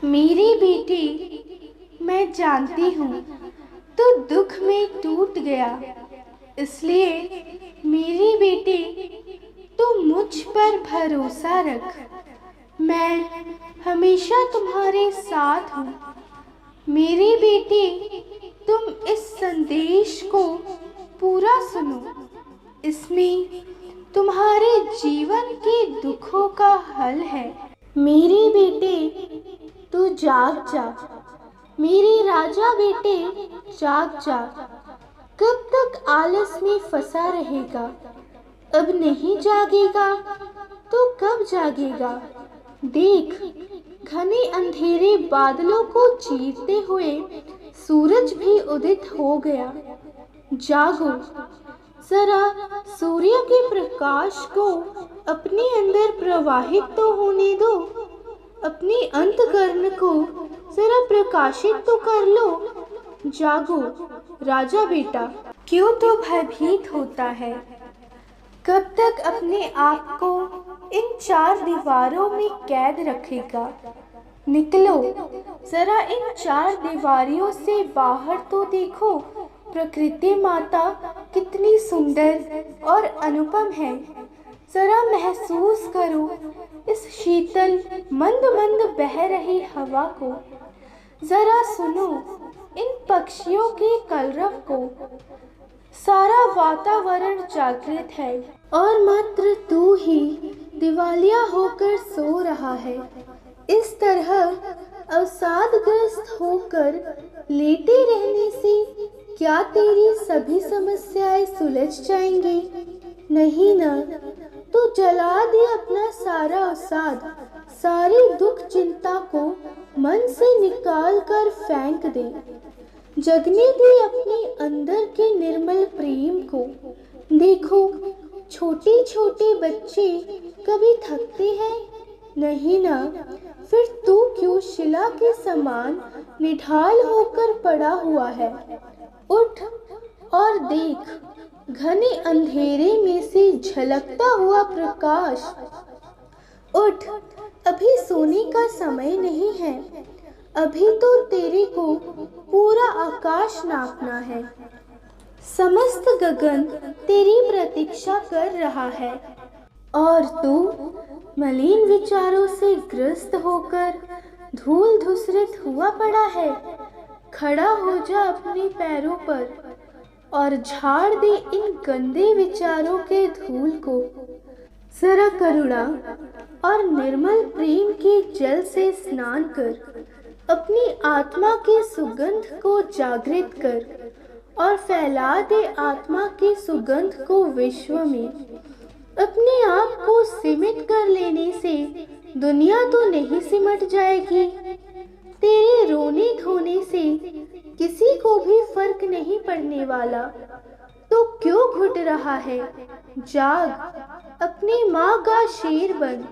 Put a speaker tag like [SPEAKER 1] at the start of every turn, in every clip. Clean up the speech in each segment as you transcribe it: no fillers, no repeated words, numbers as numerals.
[SPEAKER 1] मेरी बेटी, मैं जानती हूँ तू दुख में टूट गया, इसलिए मेरी बेटी तू मुझ पर भरोसा रख। मैं हमेशा तुम्हारे साथ हूँ। मेरी बेटी, तुम इस संदेश को पूरा सुनो। इसमें तुम्हारे जीवन के दुखों का हल है। मेरी बेटे, तू जाग जा। मेरे राजा बेटे, जाग जा। कब तक आलस में फंसा रहेगा? अब नहीं जागेगा तो कब जागेगा? देख, घने अंधेरे बादलों को चीरते हुए सूरज भी उदित हो गया। जागो, जरा सूर्य के प्रकाश को अपने अंदर प्रवाहित तो होने दो। अपने अंतःकरण को जरा प्रकाशित तो कर लो। जागो राजा बेटा। क्यों तो भयभीत होता है? कब तक अपने आप को इन चार दीवारों में कैद रखेगा? निकलो, जरा इन चार दीवारियों से बाहर तो देखो। प्रकृति माता कितनी सुंदर और अनुपम है। जरा महसूस करो इस शीतल मंद मंद बह रही हवा को। जरा सुनो इन पक्षियों के कलरव को। सारा वातावरण जागृत है और मात्र तू ही दिवालिया होकर सो रहा है। इस तरह अवसादग्रस्त होकर लेटे रहने से क्या तेरी सभी समस्याएं सुलझ जाएंगी? नहीं ना। तो जला दे अपना सारा अवसाद, सारी दुख चिंता को मन से निकाल कर फेंक दे। जगने दे अपने अंदर के निर्मल प्रेम को। देखो, छोटे छोटे बच्चे कभी थकते हैं? नहीं ना। फिर तू क्यों शिला के समान निढाल होकर पड़ा हुआ है? उठ और देख, घने अंधेरे में से झलकता हुआ प्रकाश। उठ, अभी सोने का समय नहीं है। अभी तो तेरे को पूरा आकाश नापना है। समस्त गगन तेरी प्रतीक्षा कर रहा है और तू मलिन विचारों से ग्रस्त होकर धूल धूसरित हुआ पड़ा है। खड़ा हो जा अपने पैरों पर और झाड़ दे इन गंदे विचारों के धूल को। जरा करुणा और निर्मल प्रेम के जल से स्नान कर। अपनी आत्मा के सुगंध को जागृत कर और फैला दे आत्मा की सुगंध को विश्व में। अपने आप को सिमट कर लेने से दुनिया तो नहीं सिमट जाएगी। तेरे रोने धोने से किसी को भी फर्क नहीं पड़ने वाला। तो क्यों घुट रहा है? जाग, अपनी माँ का शेर बन।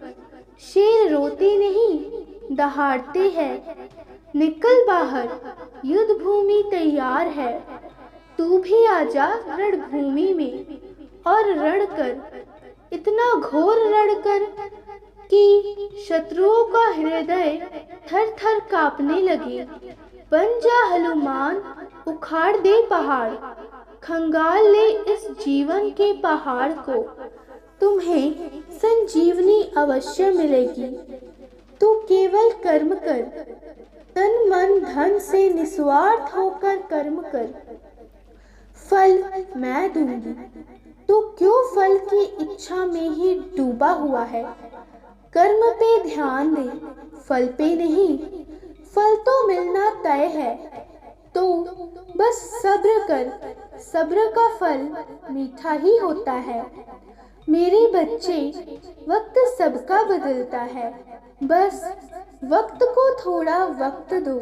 [SPEAKER 1] शेर रोते नहीं, दहाड़ते हैं। निकल बाहर, युद्ध भूमि तैयार है। तू भी आजा रणभूमि में और रण कर, इतना घोर रण कर कि शत्रुओं का हृदय थर थर कांपने लगे। बन जा हनुमान, उखाड़ दे पहाड़। खंगाल ले इस जीवन के पहाड़ को। तुम्हें संजीवनी अवश्य मिलेगी। तू केवल कर्म कर, तन मन धन से निस्वार्थ होकर कर्म कर। फल मैं दूंगी। तू क्यों फल की इच्छा में ही डूबा हुआ है? कर्म पे ध्यान दे, फल पे नहीं। फल तो मिलना तय है, तो बस सब्र कर। सब्र का फल मीठा ही होता है। मेरे बच्चे, वक्त सबका बदलता है। बस वक्त को थोड़ा वक्त दो।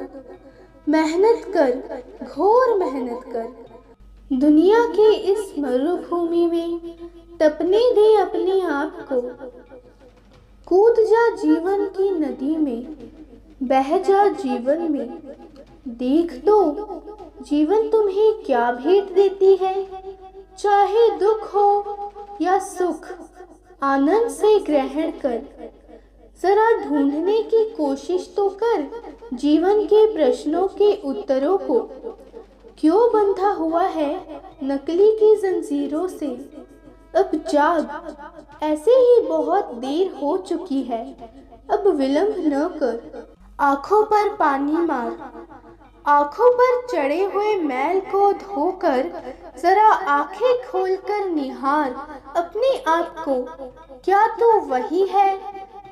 [SPEAKER 1] मेहनत कर, घोर मेहनत कर। दुनिया के इस मरुभूमि में तपने दे अपने आप को। कूद जा जीवन की नदी में, बह जा जीवन में। देख तो जीवन तुम्हें क्या भेंट देती है। चाहे दुख हो या सुख, आनंद से ग्रहण कर। जरा ढूंढने की कोशिश तो कर जीवन के प्रश्नों के उत्तरों को। क्यों बंधा हुआ है नकली की जंजीरों से? अब जाग, ऐसे ही बहुत देर हो चुकी है, अब विलंब न कर। आंखों पर पानी मार, आंखों पर चढ़े हुए मैल को धोकर जरा आंखें खोलकर निहार अपने आप को। क्या तू वही है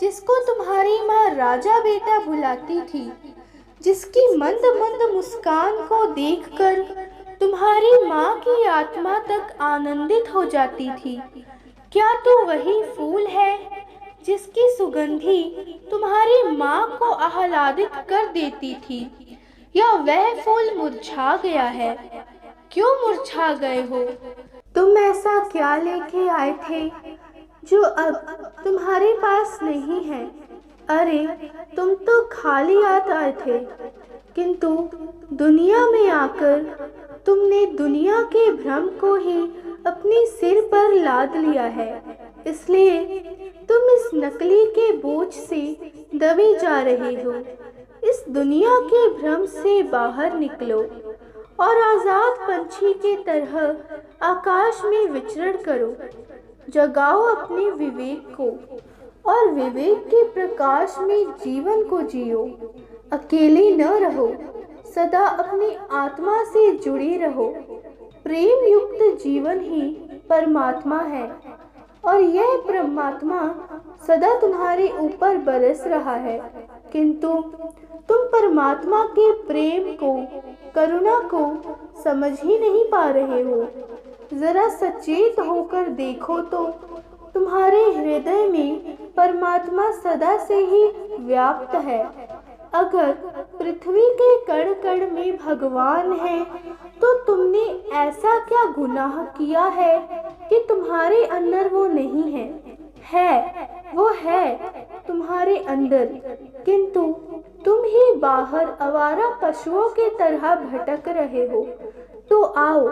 [SPEAKER 1] जिसको तुम्हारी माँ राजा बेटा बुलाती थी, जिसकी मंद मंद मुस्कान को देखकर तुम्हारी माँ की आत्मा तक आनंदित हो जाती थी? क्या तू वही फूल है जिसकी सुगंधी तुम्हारी माँ को आह्लादित कर देती थी, या वह फूल मुरझा गया है? क्यों मुरझा गए हो? तुम ऐसा क्या लेके आए थे जो अब तुम्हारे पास नहीं है? अरे तुम तो खाली हाथ आए थे, किंतु दुनिया में आकर तुमने दुनिया के भ्रम को ही अपने सिर पर लाद लिया है। इसलिए तुम इस नकली के बोझ से दबे जा रहे हो। इस दुनिया के भ्रम से बाहर निकलो और आजाद पंछी के तरह आकाश में विचरण करो। जगाओ अपने विवेक को और विवेक के प्रकाश में जीवन को जियो। अकेले न रहो, सदा अपनी आत्मा से जुड़े रहो। प्रेम युक्त जीवन ही परमात्मा है और यह परमात्मा सदा तुम्हारे ऊपर बरस रहा है, किंतु तुम परमात्मा के प्रेम को, करुणा को समझ ही नहीं पा रहे हो। जरा सचेत होकर देखो तो तुम्हारे हृदय में परमात्मा सदा से ही व्याप्त है। अगर पृथ्वी के कण कण में भगवान है, तो तुमने ऐसा क्या गुनाह किया है कि तुम्हारे अंदर वो नहीं है? वो है तुम्हारे अंदर, किंतु तुम ही बाहर आवारा पशुओं के तरह भटक रहे हो। तो आओ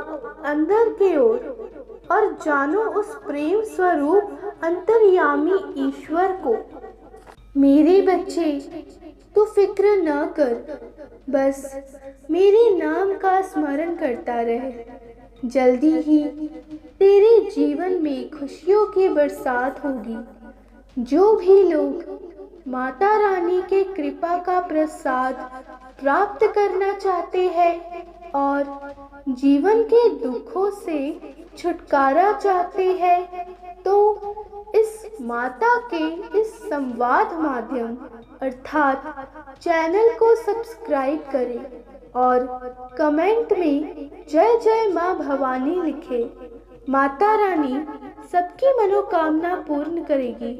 [SPEAKER 1] अंदर की ओर और जानो उस प्रेम स्वरूप अंतर्यामी ईश्वर को। मेरे बच्चे, तू फिक्र न कर, बस मेरे नाम का स्मरण करता रहे। जल्दी ही तेरे जीवन में खुशियों की बरसात होगी। जो भी लोग माता रानी के कृपा का प्रसाद प्राप्त करना चाहते हैं और जीवन के दुखों से छुटकारा चाहते हैं, तो इस माता के इस संवाद माध्यम अर्थात चैनल को सब्सक्राइब करें और कमेंट में जय जय माँ भवानी लिखें। माता रानी सबकी मनोकामना पूर्ण करेगी।